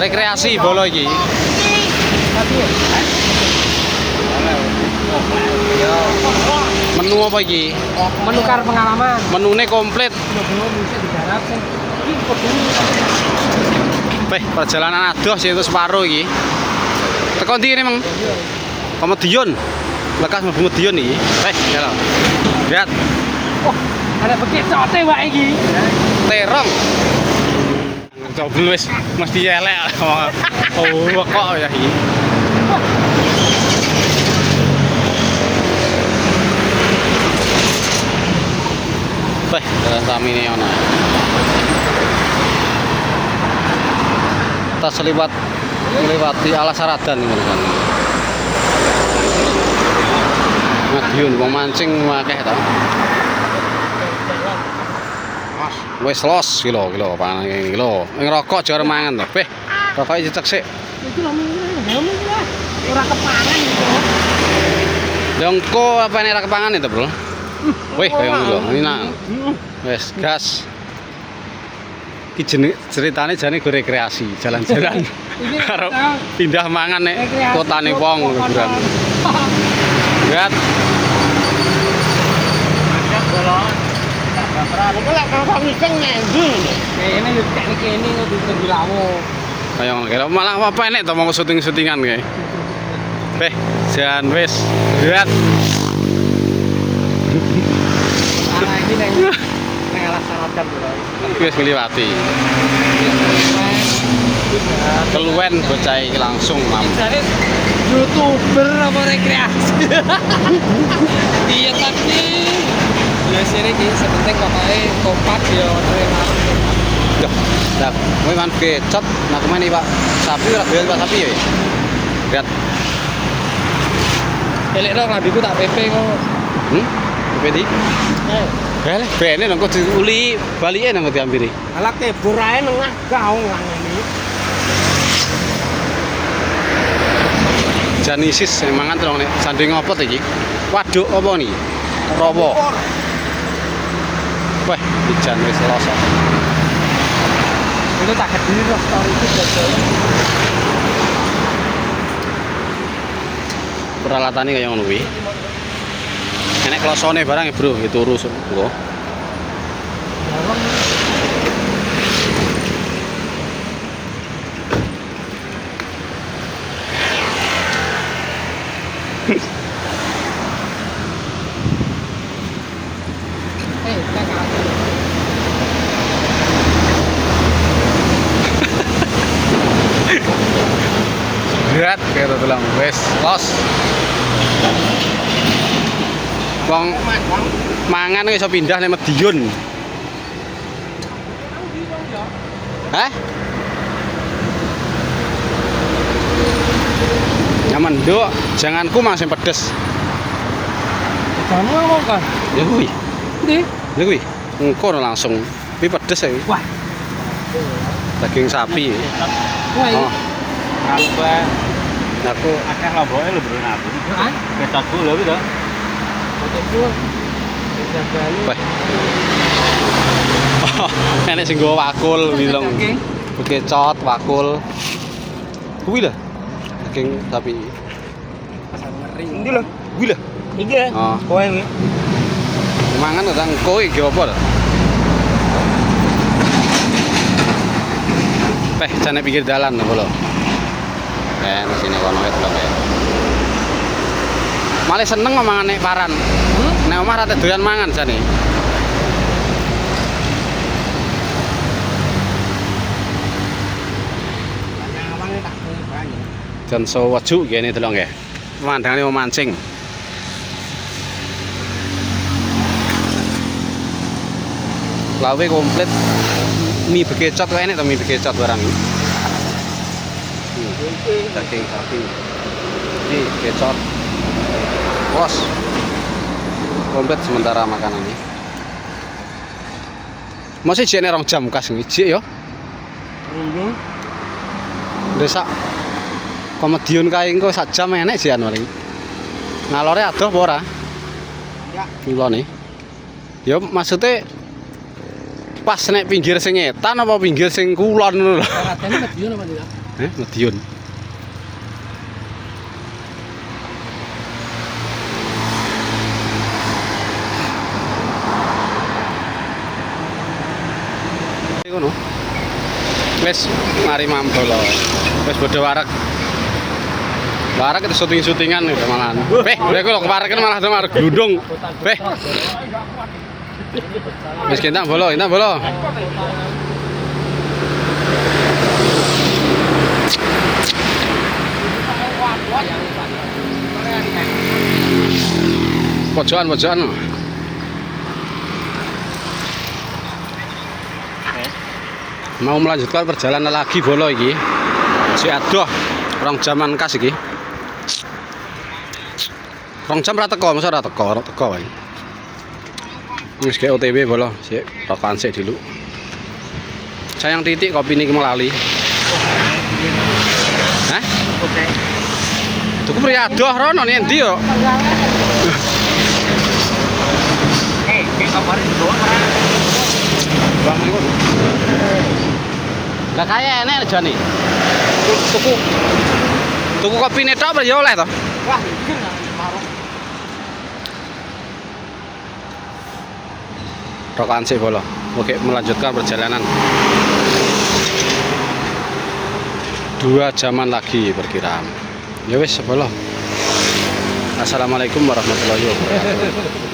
rekreasi bolo iki. Menu apa iki? Menukar pengalaman. Menune komplit. Perjalanan adoh sih itu separuh iki. Teko ndi ini, Mang? Komedion. Bekas mlebu Medion iki. Ya lho. Lihat. Oh, ada bekecote wae iki. Terong. Coba wis mesti elek. Oh, kok ya iki. Jalan kami ini ono. Kita melewati Alas Saradan ini kan. Madiun wong mancing akeh ta. Wis los kilo pangan iki kilo. Ngerokok jare mangan to. Rokoke cecek sik. Iki lho ora kepangan gitu. Dongko apa ini ora kepangan itu, Bro? Wih, kayak ngono lho. Enak. Wes, gas. Iki jeneng ceritane jane go rekreasi, jalan-jalan. Karo pindah mangan nek kotane wong liburan. Lihat. Ayo, malah apa enek to mau syuting-syutingan kae. Jan wis, lihat. Ini neng Alas Saradan bro. Wis ngliwati. Keluwen bocah iki langsung Jadi YouTuber apa rekreasi? Iya tapi ya sini ki sepenting pokoknya kompak ya terima. Duh, dak, kowe kan kecot nak kemana Pak? Sapi ora doyan Pak sapi ya. Lihat. Elek dong labiku tak PP kok. Pedi. Bele, bene nang kok diuli balike nang diambiri. Alah kebur ae nengah gaung langane. Janisis sing mangan terong nek sanding opo to iki? Waduk apa nih? Rawa. Wah, ijan wis loso. Itu tak kediri loh story itu jajal. Peralatannya kayak ngono kuwi. Enek klosone barang ya, Bro, itu urus kok. Lihat kayak tulang wes los. Wong mangan iso pindah nek Medion. Hah? Nyaman nduk, janganku mang sing pedes. Kamu ngomong kan? Ya kuwi. Ndi? Ya kuwi. Engko langsung. Kuwi pedes ya. Wah. Daging sapi. Wah, Oh. Apa? Aku Akeh lomboke lho bro aku. Heeh. Ketokku lho iki to. Fotoku. Jajal. wah. Oh, enek sing nggawa wakul wilong. Bekecot, wakul. Kuwi lho. Daging sapi. Ngeri. Endi lho? Kuwi lho. Iki ya. Oh. Kowe iki. Mangan kok engko iki apa lho? Jane pinggir dalan apa lho? Sini kono wis lho. Malah seneng mangan nek paran. Nek omah rate doyan mangan jane. Awangnya tak banyak. Jan sewejuk kene delok nggih. Pemandangane mau mancing. Lawe komplit. Mie bekecot kok enek to mie bekecot barang iki. Daging sapi. Ini bekecot. Bos. Komplit sementara makanan ini. Masih jene 2 jam kas ngijik ya. Nggih. Desak Komedion kae engko 1 jam enek jian paling. Ngalore adoh apa ora? Ya. Kulone. Ya maksudnya pas nek pinggir sing etan apa pinggir sing kulon ngono lho. Radene Madiun apa tidak? Madiun. Ngono. Wes mari mampol. Wes bodho wareg. Wareg itu syuting-syutingan udah malahan. Weh kok kemarin kan malah sama glundung. Weh. Wes kita bolo. Pojokan. Mau melanjutkan perjalanan lagi bolo iki. Si adoh orang zaman kas iki. Rong jam ra teko, masa ra teko wae. Wis kayak OTW bolo, sik rokokan sik dulu. Sayang titik kopi niki mau lali. Hah? Oke. Tuku pri adoh rono ning endi yo? Kayak kabarin doang Bang niku. Lah kaya enek jane. Tuku kopi netok apa ya oleh to? Wah, iki marung. Rokokan sik bolo. Oke, melanjutkan perjalanan. 2 jaman lagi perkiraan. Ya wis bolo. Assalamualaikum warahmatullahi wabarakatuh.